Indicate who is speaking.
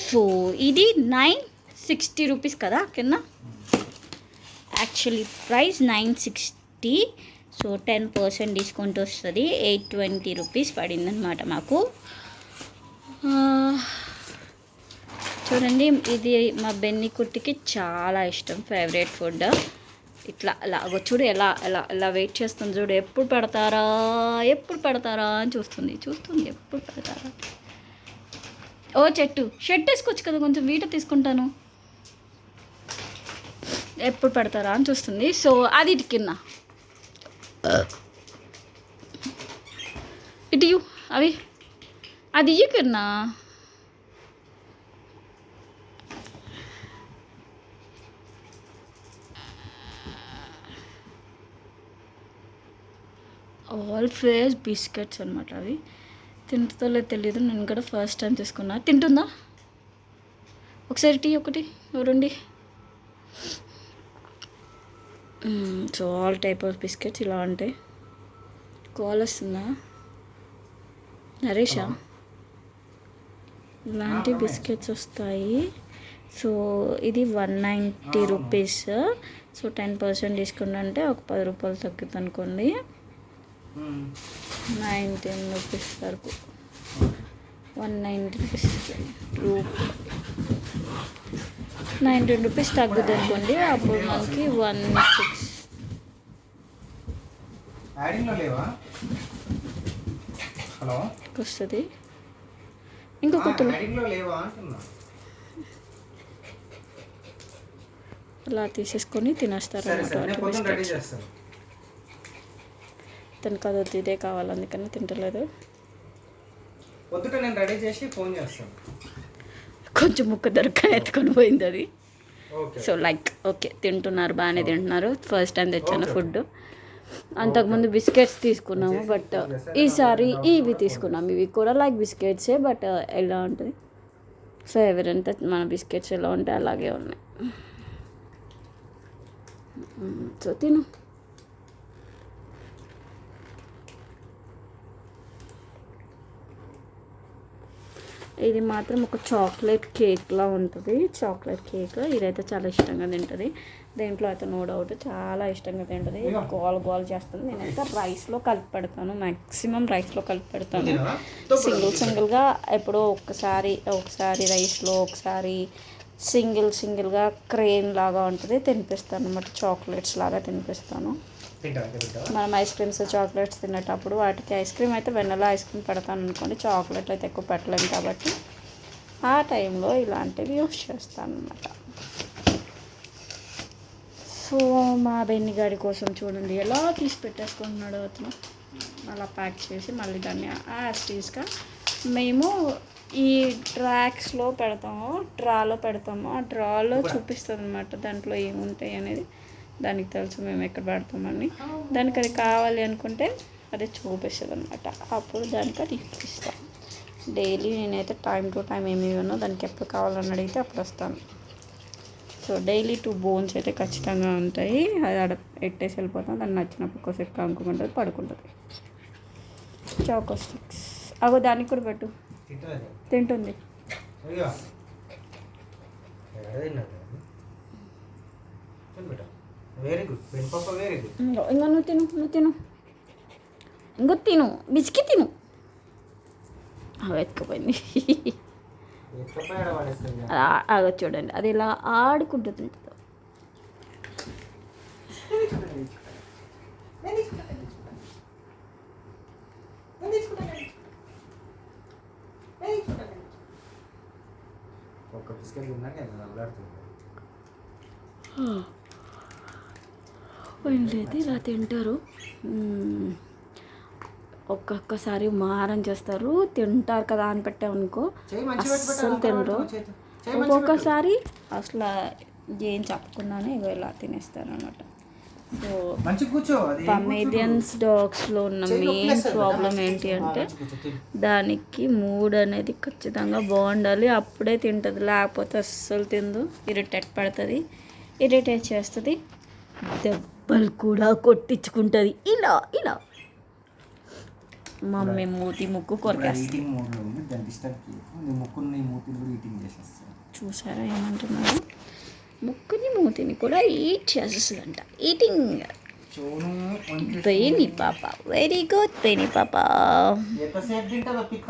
Speaker 1: So ఇది 960 rupees కదా కింద. Actually price 960. సో 10% డిస్కౌంట్ వస్తుంది. 820 రూపీస్ పడిందనమాట మాకు. చూడండి, ఇది మా బెన్ని కుట్టికి చాలా ఇష్టం, ఫేవరెట్ ఫుడ్. ఇట్లా అలా చూడు, ఎలా ఎలా ఎలా వెయిట్ చేస్తుంది చూడు, ఎప్పుడు పెడతారా అని చూస్తుంది ఎప్పుడు పెడతారా. ఓ షర్ట్ వేసుకోవచ్చు కదా, కొంచెం వీట తీసుకుంటాను, ఎప్పుడు పెడతారా అని చూస్తుంది. సో అది ఇటు కింద ఇటు అవి అది ఇయ్య కింద. ఆల్ ఫ్లేవర్స్ బిస్కెట్స్ అనమాట. అవి తింటుందో తెలీదు, నేను కూడా ఫస్ట్ టైం తీసుకున్నా. తింటుందా ఒకసారి టీ ఒకటి రెండు. So all type of biscuits ఇలా ఉంటాయి. కాల్ వస్తుందా నరేషా? ఇలాంటి బిస్కెట్స్ వస్తాయి. సో ఇది 190 రూపీస్. సో 10% డిస్కౌంట్ అంటే ఒక 10 రూపాయలు తగ్గుతుంది అనుకోండి. 19 రూపీస్ వరకు, 190 రూపీస్ 19 రూపీస్ తగ్గుతుంది అనుకోండి. అప్పుడు మనకి 16 వస్తుంది. ఇంకొకటి అలా తీసేసుకొని తినేస్తారు అన్నమాట. తనకు అది వద్దు, ఇదే కావాలి, అందుకని తింటలేదు. కొంచెం ముక్క దొరకని ఎత్తుకొని పోయింది అది. సో ఓకే, తింటున్నారు, బాగానే తింటున్నారు. ఫస్ట్ టైం తెచ్చాను ఫుడ్. అంతకుముందు బిస్కెట్స్ తీసుకున్నాము, బట్ ఈసారి ఇవి తీసుకున్నాము. ఇవి కూడా బిస్కెట్సే, బట్ ఎలా ఉంటుంది సో ఎవరంతా మన బిస్కెట్స్ ఎలా ఉంటాయి అలాగే ఉన్నాయి. సో తిను. ఇది మాత్రం ఒక చాక్లెట్ కేక్లా ఉంటుంది. చాక్లెట్ కేక్ ఇదైతే చాలా ఇష్టంగా తింటుంది. దేంట్లో అయితే నో డౌట్ చాలా ఇష్టంగా తింటుంది. గోల్ చేస్తుంది. నేనైతే రైస్లో కలిపి పెడతాను, మ్యాక్సిమం రైస్లో కలిపి పెడతాను. సింగిల్గా ఎప్పుడో ఒకసారి రైస్లో, ఒకసారి సింగిల్గా క్రీమ్ లాగా ఉంటుంది తినిపిస్తాను అన్నమాట. చాక్లెట్స్ లాగా తినిపిస్తాను. మనం ఐస్ క్రీమ్స్ చాక్లెట్స్ తినేటప్పుడు వాటికి ఐస్ క్రీమ్ అయితే వెన్నెలా ఐస్ క్రీమ్ పెడతాను అనుకోండి. చాక్లెట్లు అయితే ఎక్కువ పెట్టలేము కాబట్టి ఆ టైంలో ఇలాంటివి యూస్ చేస్తాను అన్నమాట. సో మా బెన్ని గాడి కోసం చూడండి ఎలా తీసి పెట్టేసుకుంటున్నాడు అతను. అలా ప్యాక్ చేసి మళ్ళీ దాన్ని యాస్టీస్గా మేము ఈ ట్రాక్స్లో పెడతాము, డ్రాలో పెడతాము. ఆ డ్రాలో చూపిస్తుంది అన్నమాట దాంట్లో ఏముంటాయి అనేది. దానికి తెలుసు మేము ఎక్కడ పెడతామని. దానికి అది కావాలి అనుకుంటే అది చూపిస్తుంది అనమాట. అప్పుడు దానికి అది ఇస్తాం. డైలీ నేనైతే టైం టు టైం ఏమేమో దానికి ఎప్పుడు కావాలని అడిగితే అప్పుడు వస్తాను. సో డైలీ 2 బోన్స్ అయితే ఖచ్చితంగా ఉంటాయి. అది ఆడ పెట్టేసి వెళ్ళిపోతాం. దాన్ని నచ్చినప్పుడు కొద్దిసేపు కానుకుంటుంది, పడుకుంటుంది. చాకో స్టిక్స్ అగో దానికి కూడా పెట్టు, తింటుంది.
Speaker 2: వెరీ గుడ్ పాప, వెరీ గుడ్.
Speaker 1: ఇంకా నువ్వు తిను ఇంకో తిను, బిస్కి తిను. ఎత్తుకుపోయింది. అగో చూడండి, అది ఇలా ఆడుకుంటుంది.
Speaker 2: ఒక బిస్కెట్ ఉన్నాక నవ్వులాడుతుంది.
Speaker 1: వీళ్ళైతే ఇలా తింటారు. ఒక్కొక్కసారి మారం చేస్తారు, తింటారు కదా అని పెట్టామనుకో అస్సలు తినరు. ఒక్కొక్కసారి అసలు ఏం చెప్పకుండానే ఇలా తినేస్తారు అన్నమాట. సో పమేరియన్స్ డాగ్స్లో ఉన్న మెయిన్ ప్రాబ్లం ఏంటి అంటే దానికి మూడ్ అనేది ఖచ్చితంగా బాగుండాలి, అప్పుడే తింటుంది. లేకపోతే అస్సలు తిందు, ఇరిటేట్ చేస్తుంది, దెబ్బలు కూడా కొట్టించుకుంటుంది. ఇలా మమ్మీ మూతి ముక్కు కొరికేస్తుంది.
Speaker 3: దాన్ని డిస్టర్బ్ చేయకు నీ ముక్కుని మూతిని కూడా ఈటింగ్ చేసేస్తాను.
Speaker 1: చూసారా ఏమంటున్నారు? ముక్కుని మూతిని కూడా ఈట్ చేసేస్తుందంట. ఈటింగ్.
Speaker 3: చూను
Speaker 1: బెయిని పాప, వెరీ గుడ్ బెయిని పాప.
Speaker 3: ఎంతసేపు తింటుందో పిక్క